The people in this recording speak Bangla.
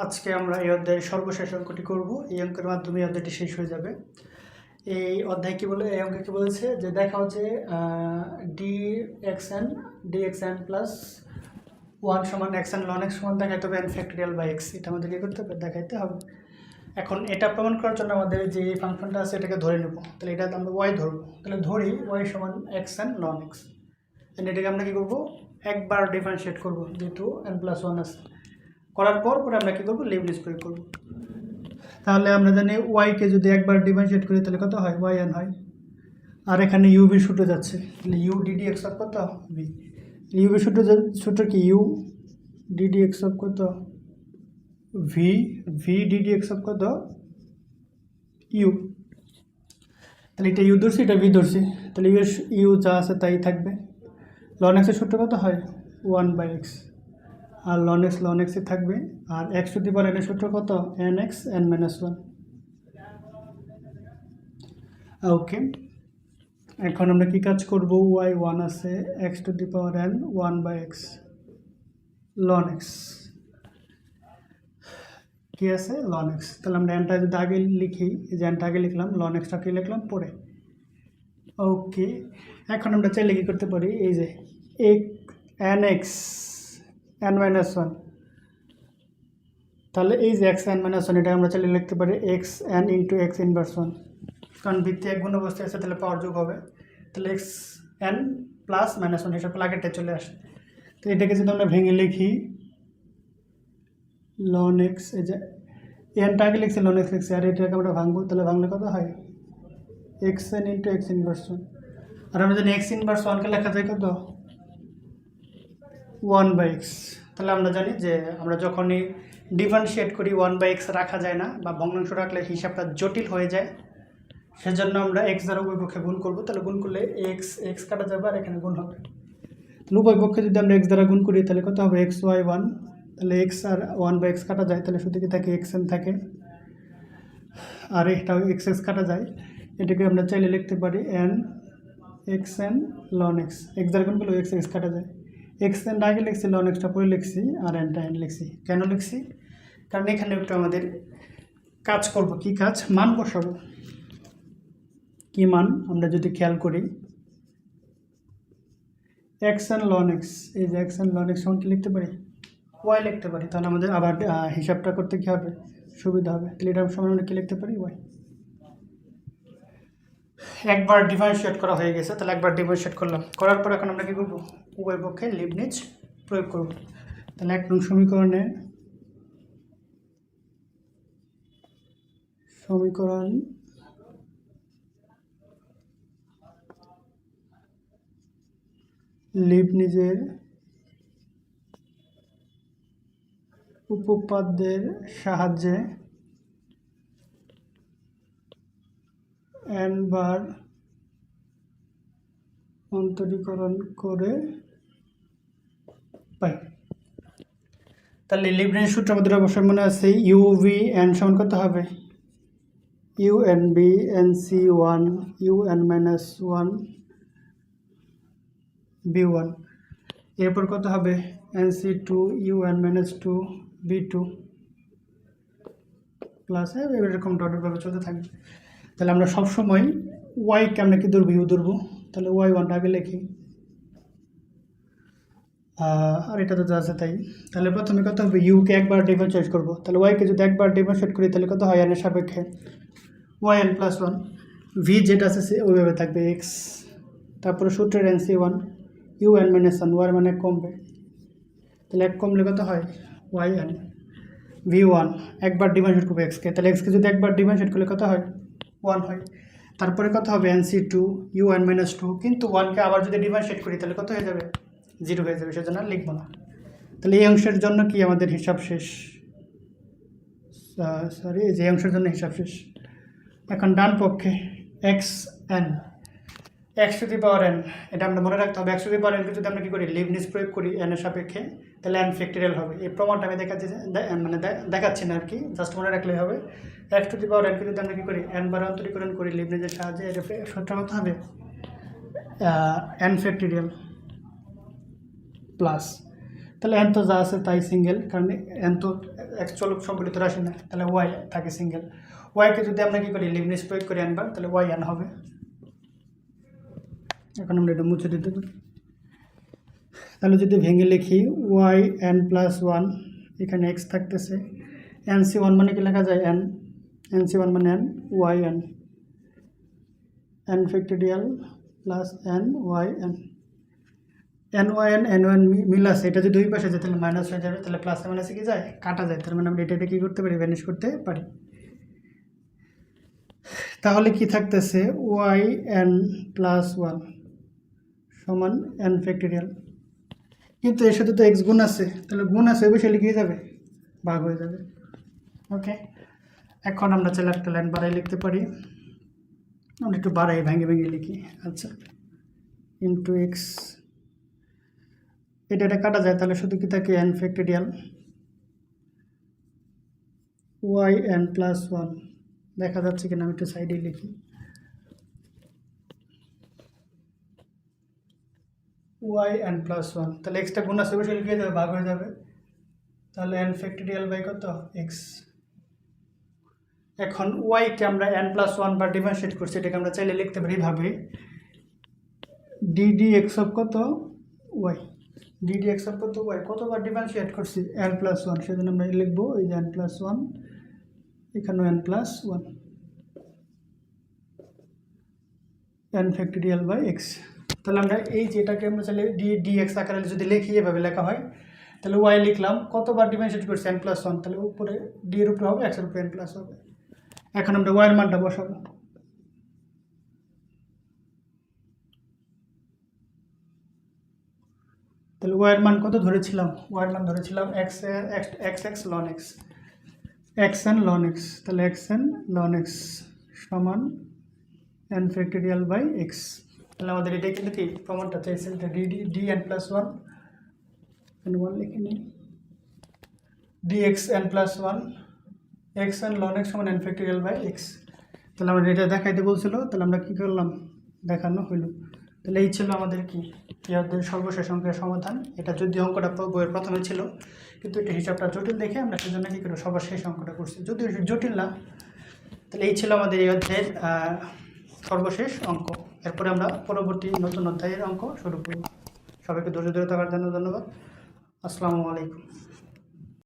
আজকে আমরা এই অধ্যায়ের সর্বশেষ অঙ্কটি করব। এই অঙ্কের মাধ্যমে এই অধ্যায়টি শেষ হয়ে যাবে। এই অধ্যায় কি বলে, এই অঙ্কে কি বলেছে যে দেখা হচ্ছে dxn প্লাস 1 সমান xn ln x সমান দেখাইতে হবে n ফ্যাক্টোরিয়াল বাই x। এটা আমাদের কি করতে হবে, দেখাইতে হবে। এখন এটা প্রমাণ করার জন্য আমাদের যে ফাংশনটা আছে এটাকে ধরে নেব। তাহলে এটা আমরা y ধরবো, তাহলে ধরি y সমান xn ln x। এটাকে আমরা কি করব, একবার ডিফারেন্সিয়েট করব যেহেতু n+1 আছে। করার পর আমরা কী করবো, লিবনিজ প্রয়োগ করবো। তাহলে আমরা জানি ওয়াইকে যদি একবার ডিফারেন্সিয়েট করি তাহলে কত হয়, ওয়াই এন হয়। আর এখানে ইউবি সূত্র যাচ্ছে, তাহলে ইউ ডিডি এক্স অফ কত বি। ইউবি সূত্র কি, ইউ ডিডি এক্স অফ কত V, V DD x of কত ইউ। তাহলে এটা ইউ ধরছি, এটা ভি ধরছি, তাহলে ইউ যা আছে তাই থাকবে। লন এক্সের সূত্র কত হয় 1/x, আর ln x থাকবে। আর x to the power n এর সূত্র কত, nx n-1। ওকে, এখন আমরা কি কাজ করব, y 1 আছে, x to the power n 1/x ln x কি আছে ln x। তাহলে আমরা nটা যদি আগে লিখি, এই যে nটা আগে লিখলাম, ln xটা কি লিখলাম পরে। ওকে, এখন আমরা চাইলে কি করতে পারি, এই যে nx n-1, তাহলে এই যে x n-1 এটা আমরা চাইলে লিখতে পারি x n into x inverse 1, কারণ ভিত্তি এক গুণ অবস্থায় আছে, তাহলে পাওয়ার যোগ হবে। তাহলে x n প্লাস -1 হিসাব করলে আগেরটা চলে আসে। তো এটাকে যদি আমরা ভেঙে লিখি ln x, এই যে nটা আগে লিখছি ln x লিখছি, আর এটাকে আমরা ভাঙবো, তাহলে ভাঙলে কত হয় x n into x inverse 1। আর আমরা জানি x ইনভার্স 1কে লেখা যায় কত 1/x। তাহলে আমরা জানি যে আমরা যখনই ডিফারেন্সিয়েট করি 1/x রাখা যায় না, বা ভগ্নাংশ রাখলে হিসাবটা জটিল হয়ে যায়, সেজন্য আমরা x দ্বারা উভয় পক্ষে গুণ করব। তাহলে গুণ করলে x কাটা যাবে আর এখানে গুণ হবে। তাহলে উভয় পক্ষে যদি আমরা x দ্বারা গুণ করি তাহলে কত হবে xy1, তাহলে x আর 1/x কাটা যায়, তাহলে শুধু কি থাকে xn থাকে, আর এটাও xx কাটা যায়। এটাকে আমরা চাইলে লিখতে পারি n xn ln x। x দ্বারা গুণ করলে xx কাটা যায়, xn আগে লিখছি, ln xটা পরে লিখছি, আর nটা n লিখছি। কেন লিখছি, কারণ এখানে একটু আমাদের কাজ করব। কি কাজ, মান বসাবো। কি মান, আমরা যদি খেয়াল করি xn ln x, এই যে xn ln x সমান কি লিখতে পারি, y লিখতে পারি। তাহলে আমাদের আবার হিসাবটা করতে কি হবে, সুবিধা হবে। তাহলে এটার সমান আমরা কি লিখতে পারি, y। একবার ডিফারেন্সিয়েট করা হয়ে গেছে, তাহলে একবার ডিফারেন্সিয়েট করলাম, করার পর এখন আমরা কি করব, উভয় পক্ষে লিবনিজ প্রয়োগ করব। তাহলে 1 নং সমীকরণ লিবনিজের উপপাদ্যের সাহায্যে n বার অন্তরীকরণ করে পাই। তাহলে লিবনিজ সূত্র আমাদের অবশ্যই মনে আছে, ইউভি n সমান কত হবে, unb nc1 un-1 b1, এরপর কত হবে nc2 un-2 b2 প্লাস এরকম ডটেরভাবে চলতে থাকবে। তাহলে আমরা সবসময় ওয়াইকে আমরা কি ধরবো, ইউ ধরবো। তাহলে y1 আগে লিখি, আর এটা তো যা আছে তাই। তাহলে প্রথমে কত হবে, ইউকে একবার ডিফারেন্সিয়েট করবো। তাহলে ওয়াইকে যদি একবার ডিফারেন্সিয়েট করি তাহলে কত হয়, n এর সাপেক্ষে yn+1, ভি যেটা আছে সে ওইভাবে থাকবে x, তারপরে সূত্রের nc1 un-1, ওয়ার মানে কমবে, তাহলে এক কমলে কত হয় yn v1, একবার ডিফারেন্সিয়েট করবো এক্সকে, তাহলে এক্সকে যদি একবার ডিফারেন্সিয়েট করলে কত হয় 1 হয়। তারপরে কত হবে nc2 un-2, কিন্তু 1কে আবার যদি ডিফারেন্সিয়েট করি তাহলে কত হয়ে যাবে, 0 হয়ে যাবে, সেজন্য আর লিখবো না। তাহলে এই অংশের জন্য কি আমাদের হিসাব শেষ, সরি যে অংশের জন্য হিসাব শেষ। এখন ডান পক্ষে x to the power n, এটা আমরা মনে রাখতে হবে। x টু দি পাওয়ার nকে যদি আমরা কী করি, লিবনিজ প্রয়োগ করি n এর সাপেক্ষে, তাহলে n ফ্যাক্টোরিয়াল হবে। এই প্রমাণটা আমি দেখাচ্ছি, মানে দেখাচ্ছি না আর কি, জাস্ট মনে রাখলেই হবে। x টু দি পাওয়ার nকে যদি আমরা কী করি, n বার অন্তরীকরণ করি লিবনিজের সাহায্যে, এটা সূত্র কত হবে n ফ্যাক্টোরিয়াল প্লাস তাহলে এন তো যা আছে তাই সিঙ্গেল, কারণ এন তো অ্যাকচুয়াল সম্বলিত রাশি না, তাহলে ওয়াই থাকে সিঙ্গেল। ওয়াইকে যদি আমরা কী করি লিবনিজ প্রয়োগ করি এনবার, তাহলে ওয়াই এন হবে। এখন আমরা এটা মুছে দিতে পারি। তাহলে যদি ভেঙে লিখি ওয়াই এন প্লাস ওয়ান, এখানে এক্স থাকতেছে, এন সি ওয়ান মানে কি লেখা যায় এন, এন সি ওয়ান মানে N, Y N, N factorial plus N Y N, N Y N one মিল আছে, এটা যদি দুই পাশে যায় তাহলে মাইনাস হয়ে যাবে, তাহলে প্লাসে মাইনাসে কি যায় কাটা যায়, তার মানে আমরা এটা কী করতে পারি ভ্যানিশ করতে পারি। তাহলে কি থাকতেছে ওয়াই এন প্লাস ওয়ান সমান এন ফ্যাক্টোরিয়াল, কিন্তু এর সাথে তো এক্স গুণ আছে, তাহলে গুণ আছে ওই বিষয়ে লিখে যাবে, ভাগ হয়ে যাবে। ওকে, এখন আমরা চাইলে একটা লাইন বাড়াই লিখতে পারি, আমরা একটু বাড়াই ভেঙে ভেঙে লিখি। আচ্ছা, ইন্টু এক্স, এটা কাটা যায়, তাহলে শুধু কি থাকে n factorial y N plus one, দেখা যাচ্ছে কিনা আমি একটু সাইডে লিখি, ওয়াই এন প্লাস ওয়ান, তাহলে এক্সটা গুণ আছে বসে লিখে যাবে, ভাগ হয়ে যাবে, তাহলে এন ফ্যাক্টোরিয়াল বাই কত এক্স। এখন ওয়াইকে আমরা এন প্লাস ওয়ান বার ডিফারেন্সিয়েট করছি, এটাকে আমরা চাইলে লিখতে পারি ভাবে ডিডি এক্স অফ কত ওয়াই, ডিডি এক্স অফ কত ওয়াই, কতবার ডিফারেন্সিয়েট করছি এন প্লাস ওয়ান, সেজন্য আমরা লিখবো এই যে এন প্লাস ওয়ান, এখানেও n plus one, n factorial by x. তাহলে আমরা এই যেটাকে আমরা চাইলে ডি এক্স আকারে যদি লিখি এভাবে লেখা হয়, তাহলে ওয়াই লিখলাম কতবার ডিফারেন্সিয়েট করছি এন প্লাস ওয়ান, তাহলে উপরে ডি এর উপরে হবে, এক্সের উপরে এন প্লাস হবে। এখন আমরা ওয়াইয়ের মানটা বসাবো, তাহলে ওয়াইয়ের মান কত ধরেছিলাম, ওয়াইয়ের মান ধরেছিলাম x x ln x, x n ln x, তাহলে এক্স এন লন এক্স সমান এন ফ্যাক্টোরিয়াল বাই এক্স। তাহলে আমাদের এটা কিন্তু কি প্রমাণটা চাইছে, এটা d n plus one, n one লিখে নিই, d x n plus one, x n ln x সমান এন ফ্যাক্টোরিয়াল বাই এক্স। তাহলে আমরা এটা দেখাইতে বলছিল, তাহলে আমরা কী করলাম দেখানো হইল। তাহলে এই ছিল আমাদের কি ইয়াদের সর্বশেষ অঙ্কের সমাধান। এটা যদি অঙ্কটা বইয়ের প্রথমে ছিল, কিন্তু এটা হিসাবটা জটিল দেখে আমরা সেজন্য কী করবো সর্বশেষ অঙ্কটা করছি, যদিও জটিল না। তাহলে এই ছিল আমাদের এই অধ্যায়ের সর্বশেষ অঙ্ক। এরপরে আমরা পরবর্তী নতুন অধ্যায়ের অঙ্ক শুরু করব। সবাইকে ধৈর্য ধরে থাকার জন্য ধন্যবাদ। আসসালামু আলাইকুম।